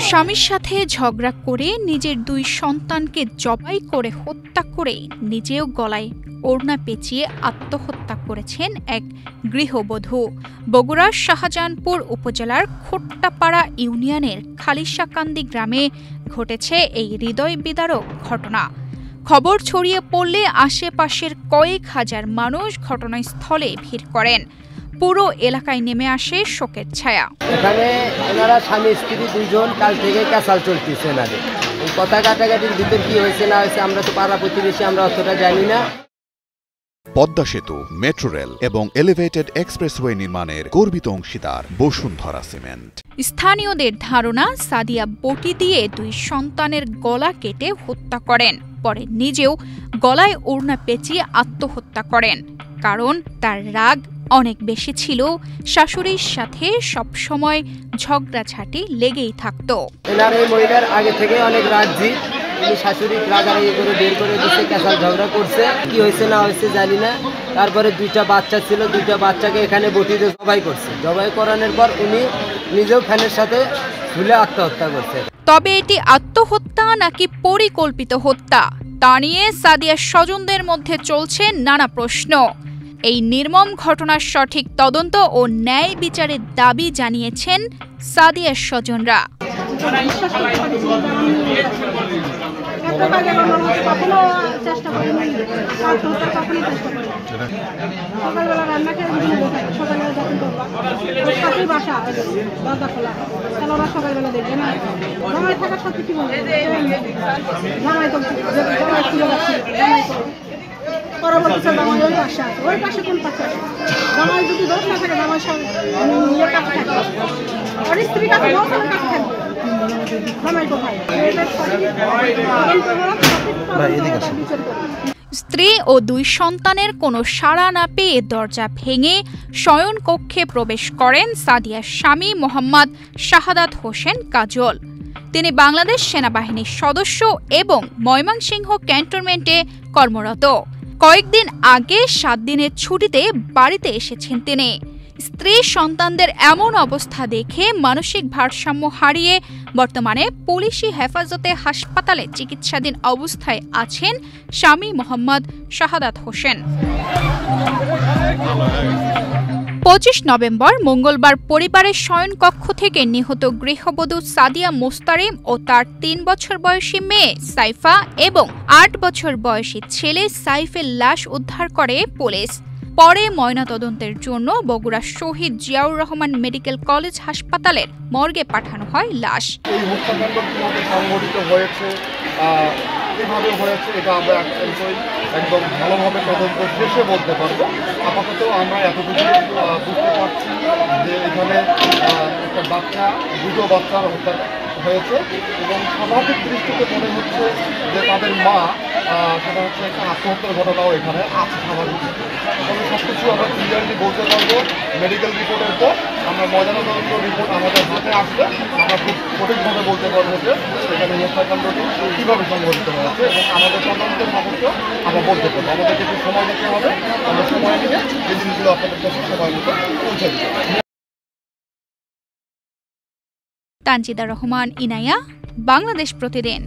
স্বামীর সাথে ঝগড়া করে নিজের 2 সন্তানকে জবাই করে হত্যা করে নিজেও গলায় ওড়না পেঁচিয়ে আত্মহত্যা করেছেন এক গৃহবধূ। বগুড়ার শাহজাহানপুর উপজেলার খোট্টাপাড়া ইউনিয়নের খালিশাকান্দি গ্রামে ঘটেছে এই হৃদয় বিদারক ঘটনা। খবর ছড়িয়ে পড়লে আশেপাশের কয়েক হাজার মানুষ ঘটনাস্থলে ভিড় করেন। পুরো এলাকায় নেমে আসে শোকের ছায়া। এখানে এনারা স্বামী স্ত্রী 2 জন কাল থেকে ক্যাসাল চলতেছে এনাদের। এই কথা কাটাকাটির ভিতর কি হয়েছে না হয়েছে আমরা তো পাড়া প্রতিবেশী, আমরা অতটা জানি না। পদ্মা সেতু, মেট্রো রেল এবং এলিভেটেড এক্সপ্রেসওয়ে নির্মাণের গর্বিত অংশীদার বসুন্ধরা সিমেন্ট। স্থানীয়দের ধারণা সাদিয়া বটি দিয়ে 2 সন্তানের গলা কেটে হত্যা করেন, পরে নিজেও গলায় ওড়না পেঁচিয়ে আত্মহত্যা করেন। কারণ তার রাগ অনেক বেশি ছিল, শাশুড়ির সাথে সবসময় ঝগড়াঝাটি লেগেই থাকত। এনার এই মহিলার আগে থেকে অনেক রাগজি, উনি শাশুড়ি রাগারাগি করে বের করে দিচ্ছে, ক্যাসাল ঝগড়া করছে, কি হয়েছে না হয়েছে জানি না। তারপরে 2টা বাচ্চা ছিল, 2টা বাচ্চাকে এখানে বটিতে জবাই করছে। জবাই করানোর পর উনি নিজেও ফ্যানের সাথে ঝুলে আত্মহত্যা করছে। তবে এটি আত্মহত্যা নাকি পরিকল্পিত হত্যা তা নিয়ে সাদিয়ার স্বজনদের মধ্যে চলছে নানা প্রশ্ন। এই নির্মম ঘটনার সঠিক তদন্ত ও ন্যায় বিচারের দাবি জানিয়েছেন সাদিয়ার স্বজনরা। স্ত্রী ও 2 সন্তানের কোনো সাড়া না পেয়ে দরজা ভেঙে শয়নকক্ষে প্রবেশ করেন সাদিয়ার স্বামী মোহাম্মদ শাহাদাত হোসেন কাজল। তিনি বাংলাদেশ সেনাবাহিনীর সদস্য এবং ময়মনসিংহ ক্যান্টনমেন্টে কর্মরত। কয়েকদিন আগে 7 দিনের ছুটিতে বাড়িতে এসেছেন তিনি। স্ত্রী সন্তানদের এমন অবস্থা দেখে মানসিক ভারসাম্য হারিয়ে বর্তমানে পুলিশি হেফাজতে হাসপাতালে চিকিৎসাধীন অবস্থায় আছেন স্বামী মোহাম্মদ শাহাদাত হোসেন। 25 নভেম্বর মঙ্গলবার পরিবারের শয়নকক্ষ থেকে নিহত গৃহবধূ সাদিয়া মোস্তারিম ও তার 3 বছর বয়সী মেয়ে সাইফা এবং 8 বছর বয়সী ছেলে সাইফের লাশ উদ্ধার করে পুলিশ। পরে ময়নাতদন্তের জন্য বগুড়া শহীদ জিয়াউর রহমান মেডিকেল কলেজ হাসপাতালের মর্গে পাঠানো হয় লাশ। এই হত্যাকাণ্ড কিভাবে সংঘটিত হয়েছে, কিভাবে হয়েছে এটা আমরা একদম ভালোভাবে তদন্ত শেষে বলতে পারবো। আপাতত আমরা এতটুকু বুঝতে পারছি যে এখানে একটা বাচ্চা, 2টো বাচ্চার হত্যা হয়েছে এবং স্বাভাবিক দৃষ্টিতে মনে হচ্ছে যে তাদের মা, সেটা হচ্ছে একটা আত্মহত্যার ঘটনাও এখানে আছে স্বাভাবিক। তবে সব কিছু আমরা ক্লিয়ারলি বলতে পারবো মেডিকেল রিপোর্টের পর। আমরা ময়নাতদন্ত রিপোর্ট আমাদের হাতে আসলে আমরা খুব সঠিকভাবে বলতে পারবো যে এখানে হত্যাকাণ্ডটি কীভাবে সংঘটিত হয়েছে এবং আমাদের তদন্তের সাপেক্ষে আমরা বলতে পারবো। আমাদেরকে একটু সময় দিতে হবে, আমরা সময় নিয়ে এই জিনিসগুলো আপনাদের কাছে সময় মতো পৌঁছে দিতে হবে। তানজিদা রহমান, ইনায়া, বাংলাদেশ প্রতিদিন।